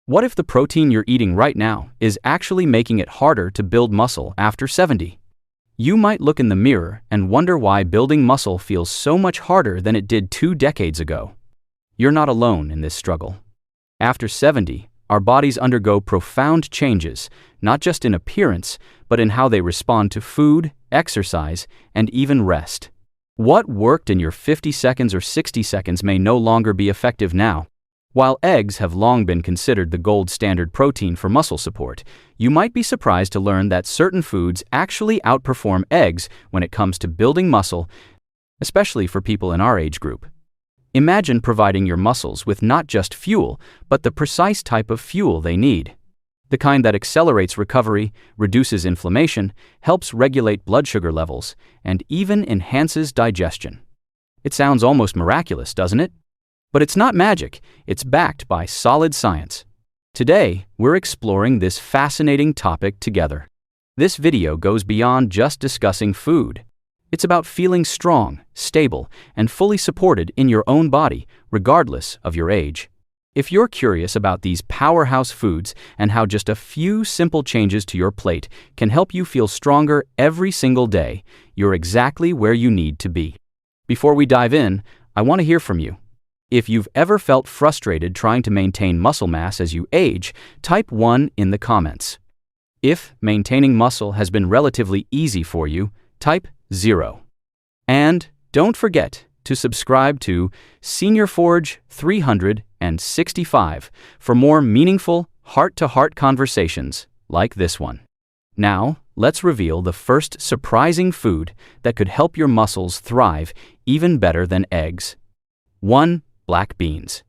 What if the protein you're eating right now is actually making it harder to build muscle after 70? You might look in the mirror and wonder why building muscle feels so much harder than it did 2 decades ago. You're not alone in this struggle. After 70, our bodies undergo profound changes, not just in appearance, but in how they respond to food, exercise, and even rest. What worked in your 50 seconds or 60 seconds may no longer be effective now. While eggs have long been considered the gold standard protein for muscle support, you might be surprised to learn that certain foods actually outperform eggs when it comes to building muscle, especially for people in our age group. Imagine providing your muscles with not just fuel, but the precise type of fuel they need. The kind that accelerates recovery, reduces inflammation, helps regulate blood sugar levels, and even enhances digestion. It sounds almost miraculous, doesn't it? But it's not magic, it's backed by solid science. Today, we're exploring this fascinating topic together. This video goes beyond just discussing food. It's about feeling strong, stable, and fully supported in your own body, regardless of your age. If you're curious about these powerhouse foods and how just a few simple changes to your plate can help you feel stronger every single day, you're exactly where you need to be. Before we dive in, I want to hear from you. If you've ever felt frustrated trying to maintain muscle mass as you age, type 1 in the comments. If maintaining muscle has been relatively easy for you, type 0. And don't forget to subscribe to Senior Forge 365 for more meaningful, heart-to-heart conversations like this one. Now, let's reveal the first surprising food that could help your muscles thrive even better than eggs. 1. Black beans.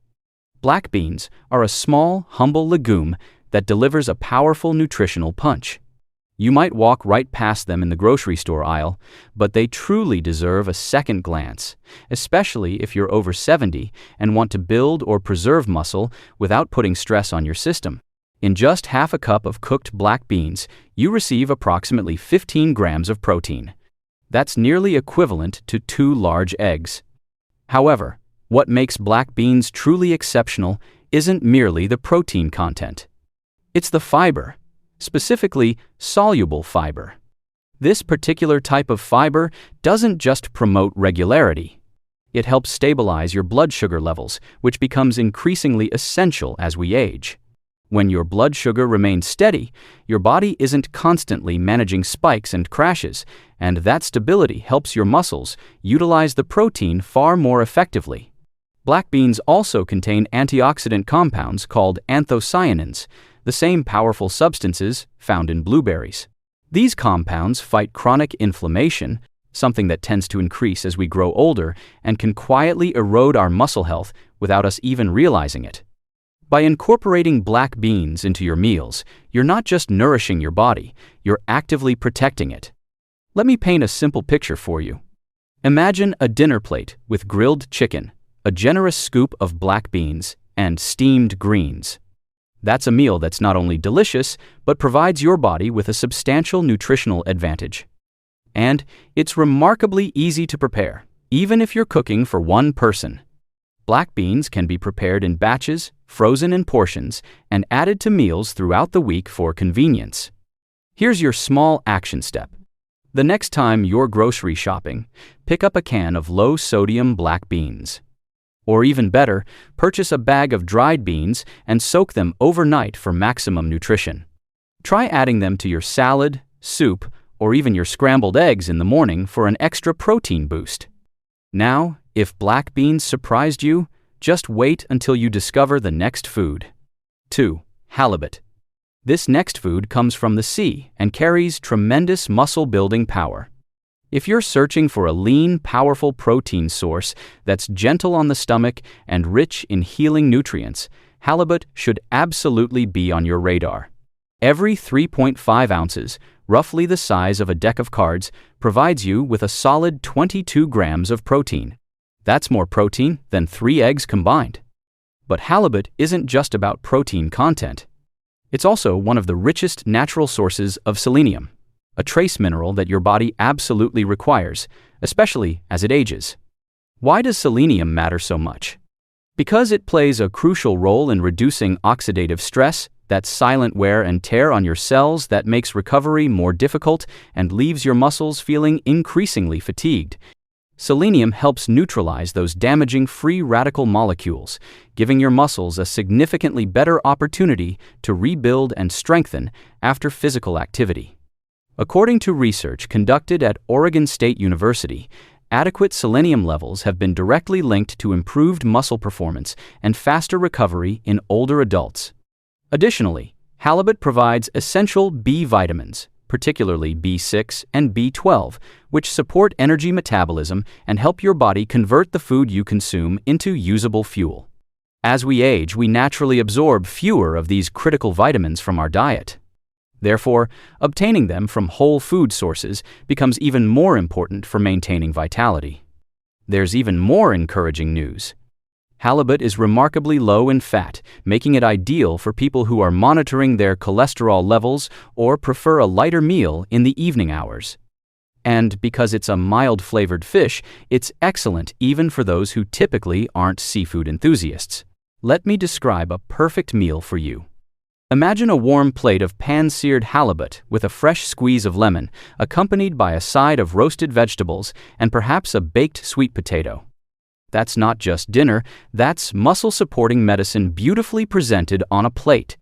Black beans are a small, humble legume that delivers a powerful nutritional punch. You might walk right past them in the grocery store aisle, but they truly deserve a second glance, especially if you're over 70 and want to build or preserve muscle without putting stress on your system. In just half a cup of cooked black beans, you receive approximately 15 grams of protein. That's nearly equivalent to 2 large eggs. However, what makes black beans truly exceptional isn't merely the protein content. It's the fiber, specifically soluble fiber. This particular type of fiber doesn't just promote regularity. It helps stabilize your blood sugar levels, which becomes increasingly essential as we age. When your blood sugar remains steady, your body isn't constantly managing spikes and crashes, and that stability helps your muscles utilize the protein far more effectively. Black beans also contain antioxidant compounds called anthocyanins, the same powerful substances found in blueberries. These compounds fight chronic inflammation, something that tends to increase as we grow older and can quietly erode our muscle health without us even realizing it. By incorporating black beans into your meals, you're not just nourishing your body, you're actively protecting it. Let me paint a simple picture for you. Imagine a dinner plate with grilled chicken, a generous scoop of black beans, and steamed greens. That's a meal that's not only delicious, but provides your body with a substantial nutritional advantage. And it's remarkably easy to prepare, even if you're cooking for one person. Black beans can be prepared in batches, frozen in portions, and added to meals throughout the week for convenience. Here's your small action step. The next time you're grocery shopping, pick up a can of low-sodium black beans. Or even better, purchase a bag of dried beans and soak them overnight for maximum nutrition. Try adding them to your salad, soup, or even your scrambled eggs in the morning for an extra protein boost. Now, if black beans surprised you, just wait until you discover the next food. 2. Halibut. This next food comes from the sea and carries tremendous muscle-building power. If you're searching for a lean, powerful protein source that's gentle on the stomach and rich in healing nutrients, halibut should absolutely be on your radar. Every 3.5 ounces, roughly the size of a deck of cards, provides you with a solid 22 grams of protein. That's more protein than 3 eggs combined. But halibut isn't just about protein content. It's also one of the richest natural sources of selenium, a trace mineral that your body absolutely requires, especially as it ages. Why does selenium matter so much? Because it plays a crucial role in reducing oxidative stress, that silent wear and tear on your cells that makes recovery more difficult and leaves your muscles feeling increasingly fatigued. Selenium helps neutralize those damaging free radical molecules, giving your muscles a significantly better opportunity to rebuild and strengthen after physical activity. According to research conducted at Oregon State University, adequate selenium levels have been directly linked to improved muscle performance and faster recovery in older adults. Additionally, halibut provides essential B vitamins, particularly B6 and B12, which support energy metabolism and help your body convert the food you consume into usable fuel. As we age, we naturally absorb fewer of these critical vitamins from our diet. Therefore, obtaining them from whole food sources becomes even more important for maintaining vitality. There's even more encouraging news. Halibut is remarkably low in fat, making it ideal for people who are monitoring their cholesterol levels or prefer a lighter meal in the evening hours. And because it's a mild-flavored fish, it's excellent even for those who typically aren't seafood enthusiasts. Let me describe a perfect meal for you. Imagine a warm plate of pan-seared halibut with a fresh squeeze of lemon, accompanied by a side of roasted vegetables and perhaps a baked sweet potato. That's not just dinner, that's muscle-supporting medicine beautifully presented on a plate.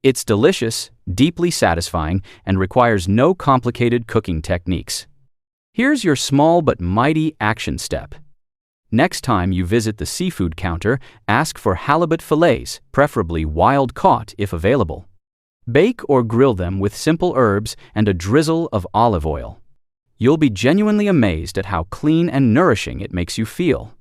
It's delicious, deeply satisfying, and requires no complicated cooking techniques. Here's your small but mighty action step. Next time you visit the seafood counter, ask for halibut fillets, preferably wild-caught if available. Bake or grill them with simple herbs and a drizzle of olive oil. You'll be genuinely amazed at how clean and nourishing it makes you feel.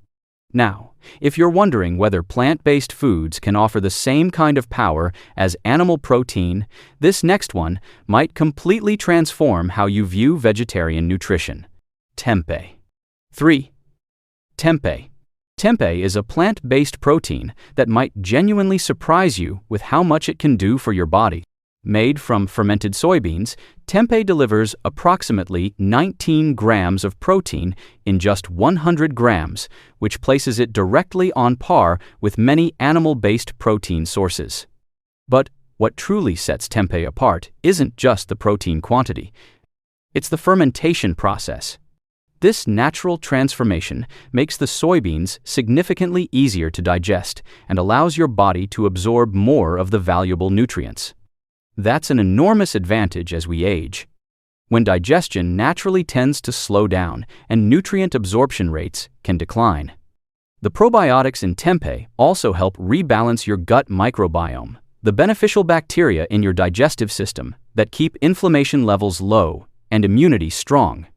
Now, if you're wondering whether plant-based foods can offer the same kind of power as animal protein, this next one might completely transform how you view vegetarian nutrition. Tempeh. 3. Tempeh. Tempeh is a plant-based protein that might genuinely surprise you with how much it can do for your body. Made from fermented soybeans, tempeh delivers approximately 19 grams of protein in just 100 grams, which places it directly on par with many animal-based protein sources. But what truly sets tempeh apart isn't just the protein quantity. It's the fermentation process. This natural transformation makes the soybeans significantly easier to digest and allows your body to absorb more of the valuable nutrients. That's an enormous advantage as we age. When digestion naturally tends to slow down and nutrient absorption rates can decline. The probiotics in tempeh also help rebalance your gut microbiome, the beneficial bacteria in your digestive system that keep inflammation levels low and immunity strong.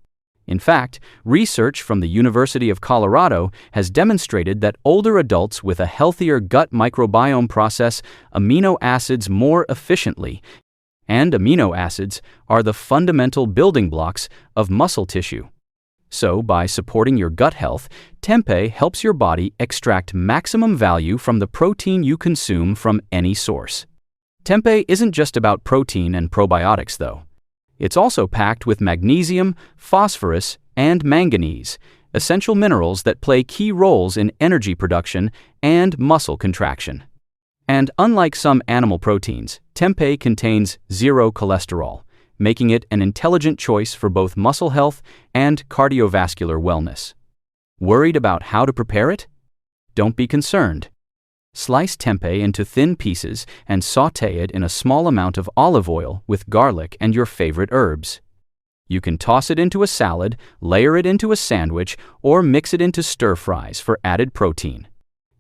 In fact, research from the University of Colorado has demonstrated that older adults with a healthier gut microbiome process amino acids more efficiently, and amino acids are the fundamental building blocks of muscle tissue. So, by supporting your gut health, tempeh helps your body extract maximum value from the protein you consume from any source. Tempeh isn't just about protein and probiotics, though. It's also packed with magnesium, phosphorus, and manganese, essential minerals that play key roles in energy production and muscle contraction. And unlike some animal proteins, tempeh contains zero cholesterol, making it an intelligent choice for both muscle health and cardiovascular wellness. Worried about how to prepare it? Don't be concerned. Slice tempeh into thin pieces and sauté it in a small amount of olive oil with garlic and your favorite herbs. You can toss it into a salad, layer it into a sandwich, or mix it into stir-fries for added protein.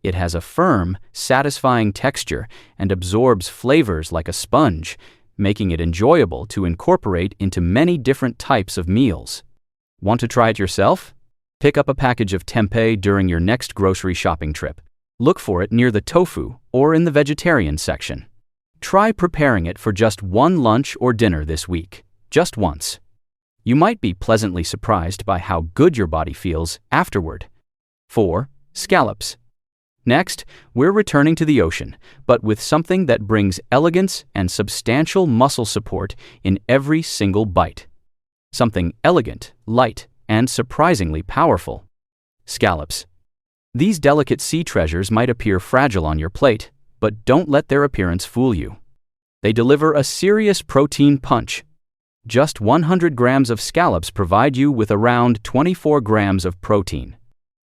It has a firm, satisfying texture and absorbs flavors like a sponge, making it enjoyable to incorporate into many different types of meals. Want to try it yourself? Pick up a package of tempeh during your next grocery shopping trip. Look for it near the tofu or in the vegetarian section. Try preparing it for just one lunch or dinner this week, just once. You might be pleasantly surprised by how good your body feels afterward. 4. Scallops. Next, we're returning to the ocean, but with something that brings elegance and substantial muscle support in every single bite. Something elegant, light, and surprisingly powerful. Scallops. These delicate sea treasures might appear fragile on your plate, but don't let their appearance fool you. They deliver a serious protein punch. Just 100 grams of scallops provide you with around 24 grams of protein.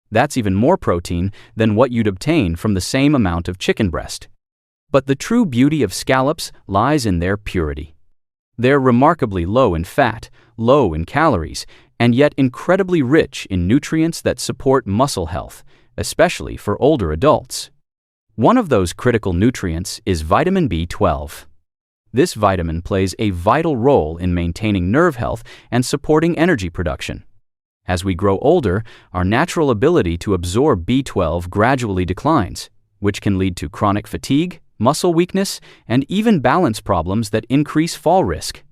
That's even more protein than what you'd obtain from the same amount of chicken breast. But the true beauty of scallops lies in their purity. They're remarkably low in fat, low in calories, and yet incredibly rich in nutrients that support muscle health, especially for older adults. One of those critical nutrients is vitamin B12. This vitamin plays a vital role in maintaining nerve health and supporting energy production. As we grow older, our natural ability to absorb B12 gradually declines, which can lead to chronic fatigue, muscle weakness, and even balance problems that increase fall risk.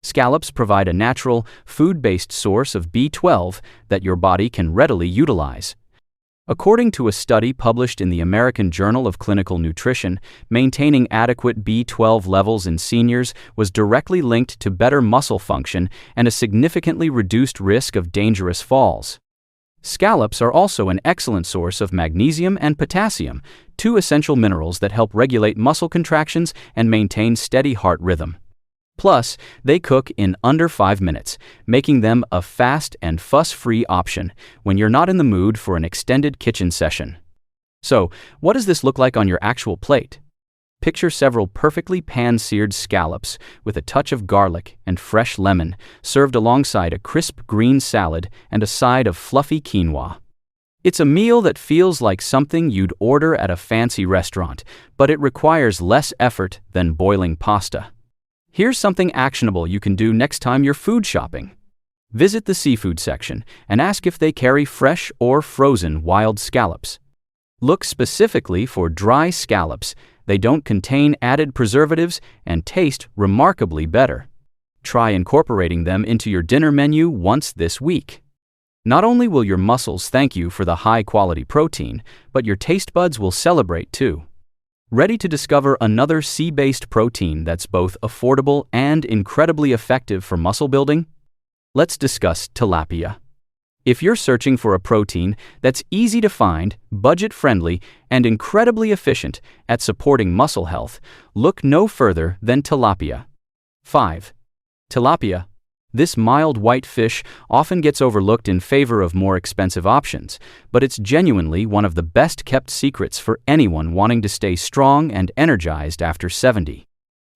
Scallops provide a natural, food-based source of B12 that your body can readily utilize. According to a study published in the American Journal of Clinical Nutrition, maintaining adequate B12 levels in seniors was directly linked to better muscle function and a significantly reduced risk of dangerous falls. Scallops are also an excellent source of magnesium and potassium, two essential minerals that help regulate muscle contractions and maintain steady heart rhythm. Plus, they cook in under 5 minutes, making them a fast and fuss-free option when you're not in the mood for an extended kitchen session. So, what does this look like on your actual plate? Picture several perfectly pan-seared scallops with a touch of garlic and fresh lemon, served alongside a crisp green salad and a side of fluffy quinoa. It's a meal that feels like something you'd order at a fancy restaurant, but it requires less effort than boiling pasta. Here's something actionable you can do next time you're food shopping. Visit the seafood section and ask if they carry fresh or frozen wild scallops. Look specifically for dry scallops. They don't contain added preservatives and taste remarkably better. Try incorporating them into your dinner menu once this week. Not only will your muscles thank you for the high-quality protein, but your taste buds will celebrate too. Ready to discover another sea-based protein that's both affordable and incredibly effective for muscle building? Let's discuss tilapia. If you're searching for a protein that's easy to find, budget-friendly, and incredibly efficient at supporting muscle health, look no further than tilapia. 5. Tilapia. This mild white fish often gets overlooked in favor of more expensive options, but it's genuinely one of the best-kept secrets for anyone wanting to stay strong and energized after 70.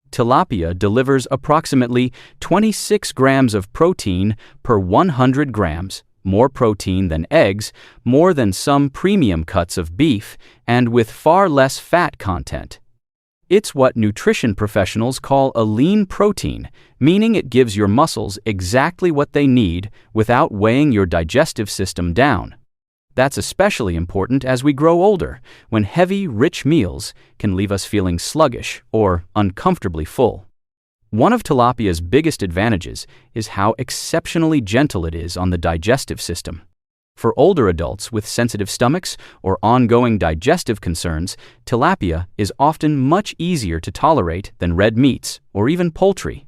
Tilapia delivers approximately 26 grams of protein per 100 grams, more protein than eggs, more than some premium cuts of beef, and with far less fat content. It's what nutrition professionals call a lean protein, meaning it gives your muscles exactly what they need without weighing your digestive system down. That's especially important as we grow older, when heavy, rich meals can leave us feeling sluggish or uncomfortably full. One of tilapia's biggest advantages is how exceptionally gentle it is on the digestive system. For older adults with sensitive stomachs or ongoing digestive concerns, tilapia is often much easier to tolerate than red meats or even poultry.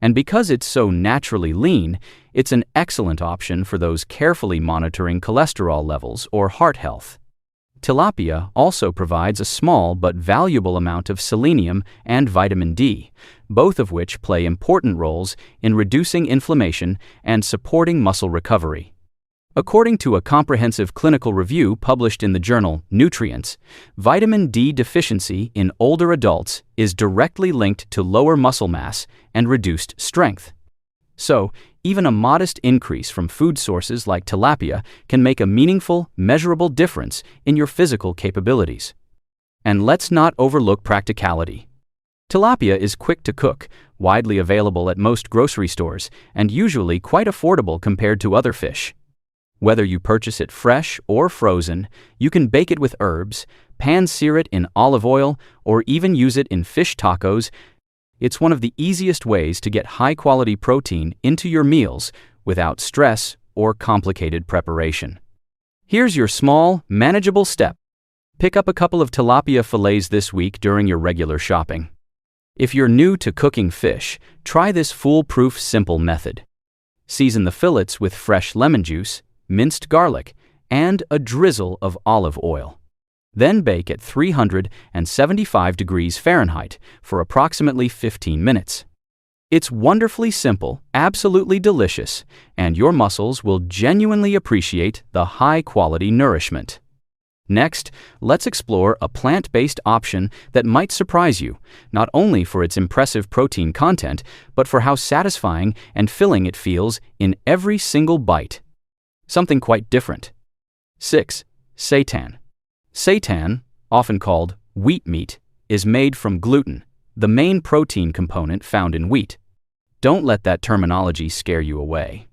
And because it's so naturally lean, it's an excellent option for those carefully monitoring cholesterol levels or heart health. Tilapia also provides a small but valuable amount of selenium and vitamin D, both of which play important roles in reducing inflammation and supporting muscle recovery. According to a comprehensive clinical review published in the journal Nutrients, vitamin D deficiency in older adults is directly linked to lower muscle mass and reduced strength. So, even a modest increase from food sources like tilapia can make a meaningful, measurable difference in your physical capabilities. And let's not overlook practicality. Tilapia is quick to cook, widely available at most grocery stores, and usually quite affordable compared to other fish. Whether you purchase it fresh or frozen, you can bake it with herbs, pan-sear it in olive oil, or even use it in fish tacos. It's one of the easiest ways to get high-quality protein into your meals without stress or complicated preparation. Here's your small, manageable step. Pick up a couple of tilapia fillets this week during your regular shopping. If you're new to cooking fish, try this foolproof simple method. Season the fillets with fresh lemon juice, minced garlic, and a drizzle of olive oil. Then bake at 375 degrees Fahrenheit for approximately 15 minutes. It's wonderfully simple, absolutely delicious, and your muscles will genuinely appreciate the high-quality nourishment. Next, let's explore a plant-based option that might surprise you, not only for its impressive protein content, but for how satisfying and filling it feels in every single bite. Something quite different. 6. Seitan. Seitan, often called wheat meat, is made from gluten, the main protein component found in wheat. Don't let that terminology scare you away.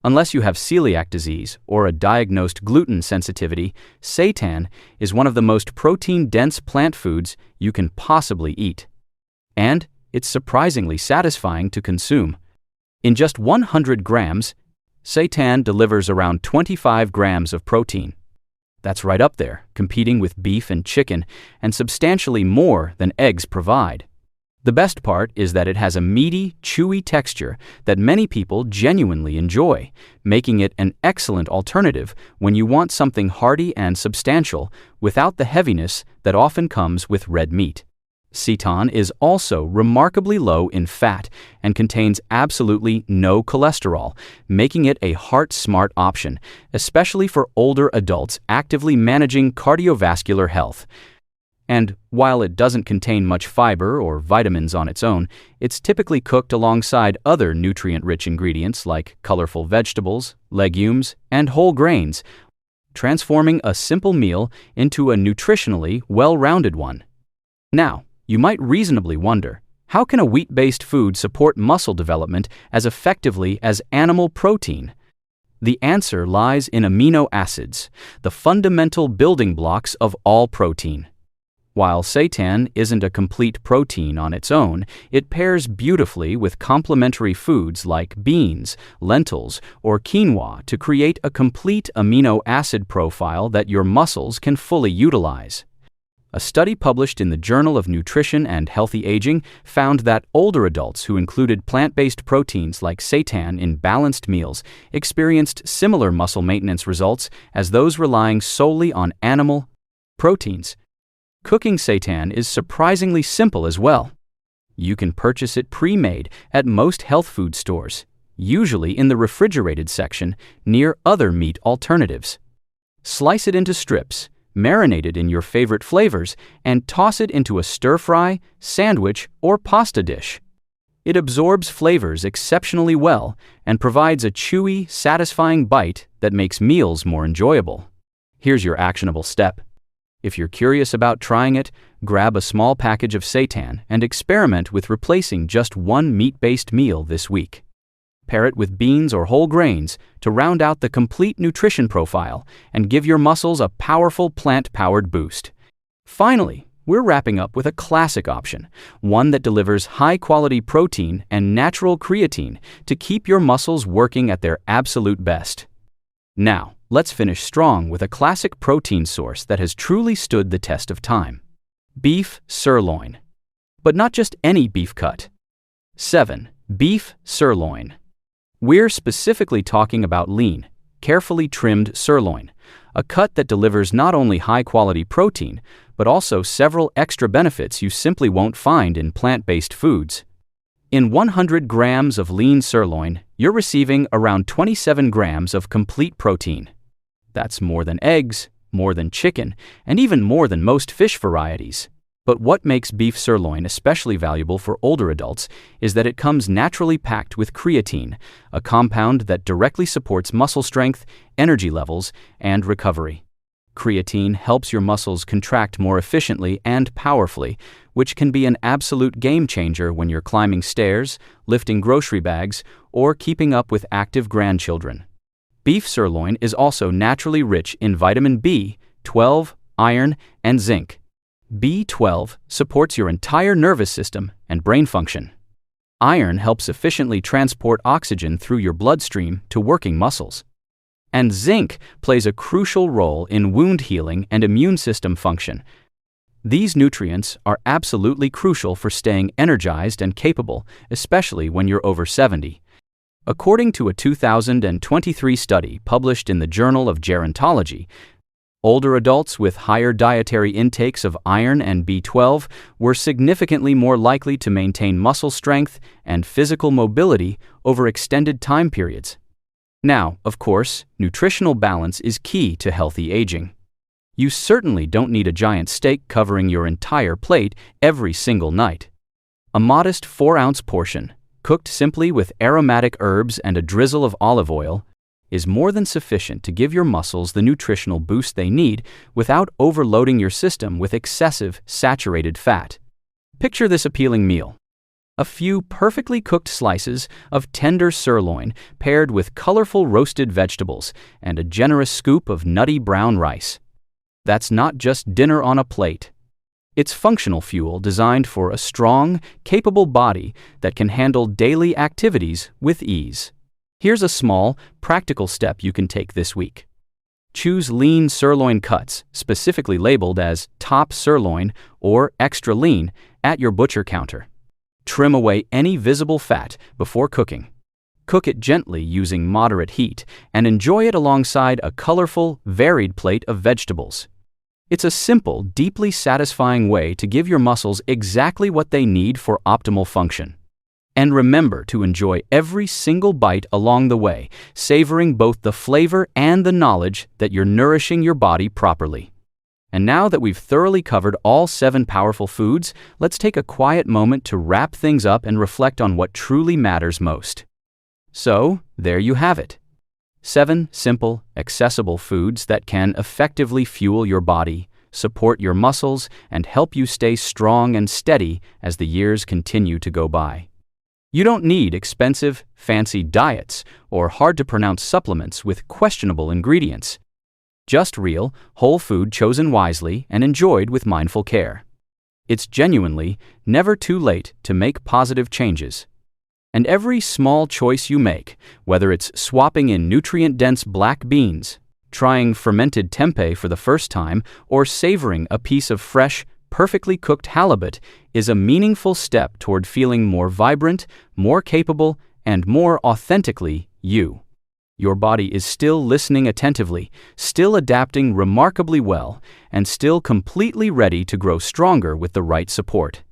Unless you have celiac disease or a diagnosed gluten sensitivity, seitan is one of the most protein-dense plant foods you can possibly eat. And it's surprisingly satisfying to consume. In just 100 grams, seitan delivers around 25 grams of protein. That's right up there, competing with beef and chicken, and substantially more than eggs provide. The best part is that it has a meaty, chewy texture that many people genuinely enjoy, making it an excellent alternative when you want something hearty and substantial without the heaviness that often comes with red meat. Seitan is also remarkably low in fat and contains absolutely no cholesterol, making it a heart-smart option, especially for older adults actively managing cardiovascular health. And while it doesn't contain much fiber or vitamins on its own, it's typically cooked alongside other nutrient-rich ingredients like colorful vegetables, legumes, and whole grains, transforming a simple meal into a nutritionally well-rounded one. Now, you might reasonably wonder, how can a wheat-based food support muscle development as effectively as animal protein? The answer lies in amino acids, the fundamental building blocks of all protein. While seitan isn't a complete protein on its own, it pairs beautifully with complementary foods like beans, lentils, or quinoa to create a complete amino acid profile that your muscles can fully utilize. A study published in the Journal of Nutrition and Healthy Aging found that older adults who included plant-based proteins like seitan in balanced meals experienced similar muscle maintenance results as those relying solely on animal proteins. Cooking seitan is surprisingly simple as well. You can purchase it pre-made at most health food stores, usually in the refrigerated section near other meat alternatives. Slice it into strips, marinate it in your favorite flavors, and toss it into a stir-fry, sandwich, or pasta dish. It absorbs flavors exceptionally well and provides a chewy, satisfying bite that makes meals more enjoyable. Here's your actionable step. If you're curious about trying it, grab a small package of seitan and experiment with replacing just one meat-based meal this week. Pair it with beans or whole grains to round out the complete nutrition profile and give your muscles a powerful plant-powered boost. Finally, we're wrapping up with a classic option, one that delivers high-quality protein and natural creatine to keep your muscles working at their absolute best. Now, let's finish strong with a classic protein source that has truly stood the test of time. Beef sirloin. But not just any beef cut. 7. Beef sirloin. We're specifically talking about lean, carefully trimmed sirloin, a cut that delivers not only high-quality protein, but also several extra benefits you simply won't find in plant-based foods. In 100 grams of lean sirloin, you're receiving around 27 grams of complete protein. That's more than eggs, more than chicken, and even more than most fish varieties. But what makes beef sirloin especially valuable for older adults is that it comes naturally packed with creatine, a compound that directly supports muscle strength, energy levels, and recovery. Creatine helps your muscles contract more efficiently and powerfully, which can be an absolute game changer when you're climbing stairs, lifting grocery bags, or keeping up with active grandchildren. Beef sirloin is also naturally rich in vitamin B12, iron, and zinc. B12 supports your entire nervous system and brain function. Iron helps efficiently transport oxygen through your bloodstream to working muscles. And zinc plays a crucial role in wound healing and immune system function. These nutrients are absolutely crucial for staying energized and capable, especially when you're over 70. According to a 2023 study published in the Journal of Gerontology, older adults with higher dietary intakes of iron and B12 were significantly more likely to maintain muscle strength and physical mobility over extended time periods. Now, of course, nutritional balance is key to healthy aging. You certainly don't need a giant steak covering your entire plate every single night. A modest 4-ounce portion, cooked simply with aromatic herbs and a drizzle of olive oil, is more than sufficient to give your muscles the nutritional boost they need without overloading your system with excessive saturated fat. Picture this appealing meal: a few perfectly cooked slices of tender sirloin paired with colorful roasted vegetables and a generous scoop of nutty brown rice. That's not just dinner on a plate. It's functional fuel designed for a strong, capable body that can handle daily activities with ease. Here's a small, practical step you can take this week. Choose lean sirloin cuts, specifically labeled as top sirloin or extra lean, at your butcher counter. Trim away any visible fat before cooking. Cook it gently using moderate heat and enjoy it alongside a colorful, varied plate of vegetables. It's a simple, deeply satisfying way to give your muscles exactly what they need for optimal function. And remember to enjoy every single bite along the way, savoring both the flavor and the knowledge that you're nourishing your body properly. And now that we've thoroughly covered all 7 powerful foods, let's take a quiet moment to wrap things up and reflect on what truly matters most. So, there you have it. 7 simple, accessible foods that can effectively fuel your body, support your muscles, and help you stay strong and steady as the years continue to go by. You don't need expensive, fancy diets or hard-to-pronounce supplements with questionable ingredients. Just real, whole food chosen wisely and enjoyed with mindful care. It's genuinely never too late to make positive changes. And every small choice you make, whether it's swapping in nutrient-dense black beans, trying fermented tempeh for the first time, or savoring a piece of fresh, perfectly cooked halibut, is a meaningful step toward feeling more vibrant, more capable, and more authentically you. Your body is still listening attentively, still adapting remarkably well, and still completely ready to grow stronger with the right support.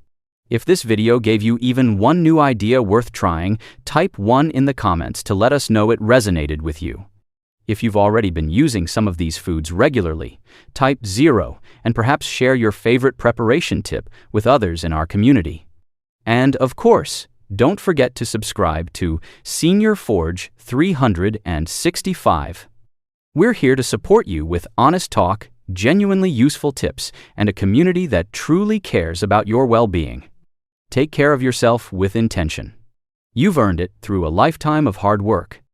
If this video gave you even one new idea worth trying, type 1 in the comments to let us know it resonated with you. If you've already been using some of these foods regularly, type 0 and perhaps share your favorite preparation tip with others in our community. And of course, don't forget to subscribe to Senior Forge 365. We're here to support you with honest talk, genuinely useful tips, and a community that truly cares about your well-being. Take care of yourself with intention. You've earned it through a lifetime of hard work,